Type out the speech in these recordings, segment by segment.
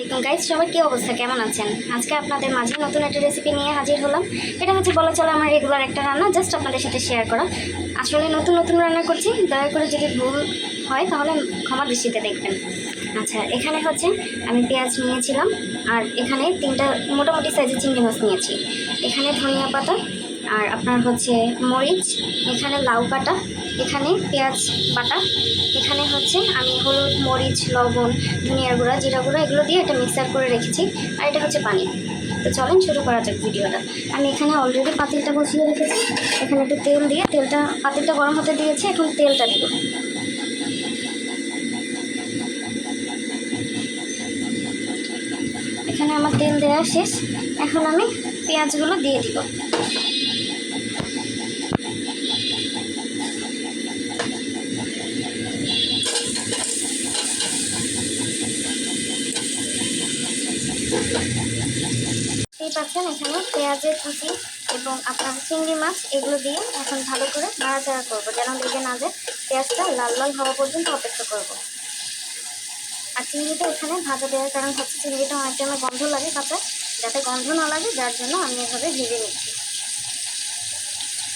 Guys, সবার কি অবস্থা, কেমন আছেন? আজকে আপনাদের মাঝে নতুন একটা রেসিপি নিয়ে হাজির হলাম। এটা হচ্ছে বলা চলে আমার রেগুলার একটা রান্না, জাস্ট আপনাদের সাথে শেয়ার করা। আসলে নতুন নতুন রান্না করছি, দয়া করে যদি ভুল হয় তাহলে ক্ষমা দৃষ্টিতে দেখবেন। আচ্ছা, এখানে হচ্ছে আমি পেঁয়াজ নিয়েছিলাম, আর এখানে 3টা মোটামুটি সাইজের চিংড়ি মাছ নিয়েছি। এখানে ধনিয়া পাতা, আর আপনার হচ্ছে মরিচ, এখানে লাউ কাটা, এখানে পেঁয়াজ বাটা, এখানে হচ্ছে আমি হলুদ, মরিচ, লবণ, ধনিয়ার গুঁড়া, জিরা গুঁড়া এগুলো দিয়ে একটা মিক্সার করে রেখেছি। আর এটা হচ্ছে পানি। তো চলেন শুরু করা যাক ভিডিওটা। আমি এখানে অলরেডি পাতিলটা বসিয়ে রেখেছি। এখানে একটু তেল দিয়ে পাতিলটা গরম হতে দিয়েছি। এখন তেলটা দিব। এখানে আমার তেল দেওয়া শেষ। এখন আমি পেঁয়াজগুলো দিয়ে দিব। পাচ্ছেন এখানে পেঁয়াজের কুচি এবং আপনার চিংড়ি মাছ এগুলো দিয়ে এখন ভালো করে নাড়াচাড়া করবো, যেন লেগে না যায়। পেঁয়াজটা লাল লাল হওয়া পর্যন্ত অপেক্ষা করব। আর চিংড়িটা এখানে ভাজা দেওয়ার কারণ হচ্ছে চিংড়িটা অনেক টাইমে গন্ধ লাগে কাঁচা, যাতে গন্ধ না লাগে, যার জন্য আমি এভাবে ভেজে নিচ্ছি।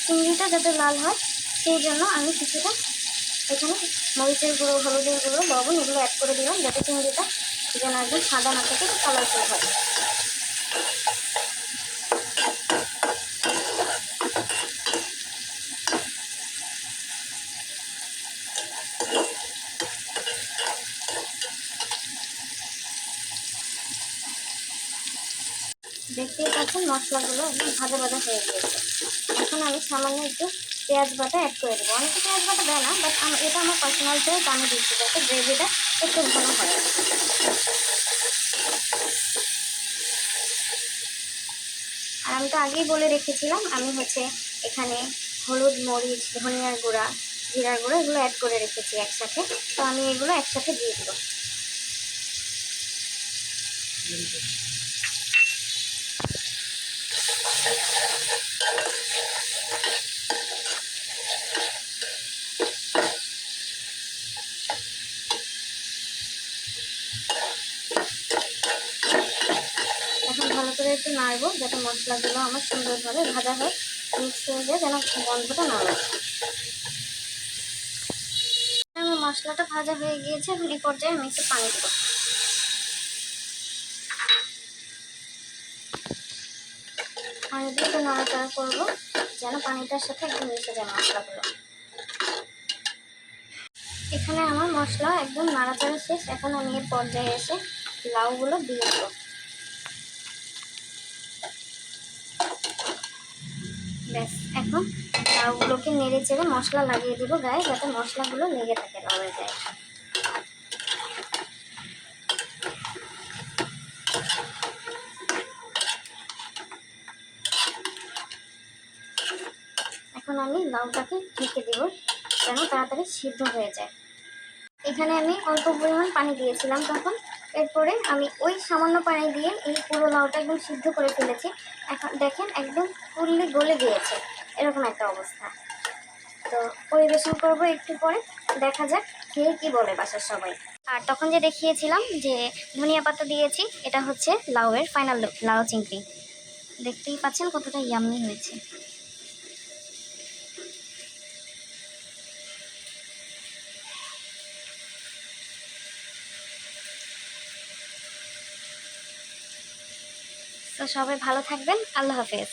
চিংড়িটা যাতে লাল হয় সেই জন্য আমি কিছুটা এখানে মরিচের গুঁড়ো, হলুদের গুঁড়ো, লবণ এগুলো অ্যাড করে দিলাম, যাতে চিংড়িটা যেন একদম সাদা না থাকে, কালারফুল হয়। দেখতেই পাচ্ছেন মশলাগুলো একদম ভাজা ভাজা হয়ে গিয়েছে। এখন আমি সামান্য একটু পেঁয়াজ বাটা অ্যাড করে দেবো। অনেকে পেঁয়াজ বাটা দেয় না, বাট এটা আমার পার্সোনাল চয়েস, আমি দিচ্ছি যাতে গ্রেভিটা একটু ঘন হয়। আর আমি তো আগেই বলে রেখেছিলাম আমি হচ্ছে এখানে হলুদ, মরিচ, ধনিয়ার গুঁড়া, জিরার গুঁড়া এগুলো অ্যাড করে রেখেছি একসাথে। তো আমি এগুলো একসাথে দিয়ে দেবো। এখন ভালো করে একটু নাড়বো, যাতে মশলাগুলো আমার সুন্দরভাবে ভাজা হয়, মিক্স হয়ে যায়, যেন গন্ধটা না লাগে। আমার মশলাটা ভাজা হয়ে গিয়েছে। এখন এই পর্যায়ে আমি একটু পানি দেবো। পানি দিয়ে একটু নাড়াচাড়া করবো, যেন পানিটার সাথে একদম মিশে যায় মশলাগুলো। এখানে আমার মশলা একদম নাড়াচাড়া শেষ। এখন আমি এর পর্যায়ে এসে লাউগুলো দিয়ে দেবো। ব্যাস, এখন লাউগুলোকে নেড়ে চেড়ে মশলা লাগিয়ে দিব গায়ে, যাতে মশলাগুলো লেগে থাকে লাউয়ের গায়ে। এখন আমি লাউটাকে ঢেকে দিব, যেন তাড়াতাড়ি সিদ্ধ হয়ে যায়। এখানে আমি অল্প পরিমাণ পানি দিয়েছিলাম তখন। এরপরে আমি ওই সামান্য পানি দিয়ে এই পুরো লাউটা একদম সিদ্ধ করে ফেলেছি। এখন দেখেন একদম ফুললি গলে গিয়েছে, এরকম একটা অবস্থা। তো পরিবেশন করব একটু পরে, দেখা যাক খেয়ে কি বলে বাসার সবাই। আর তখন যে দেখিয়েছিলাম যে ধনিয়া পাতা দিয়েছি, এটা হচ্ছে লাউয়ের ফাইনাল লুক, লাউ চিংড়ি। দেখতেই পাচ্ছেন কতটা ইয়াম্মি হয়েছে। তো সবাই ভালো থাকবেন, আল্লাহ হাফেজ।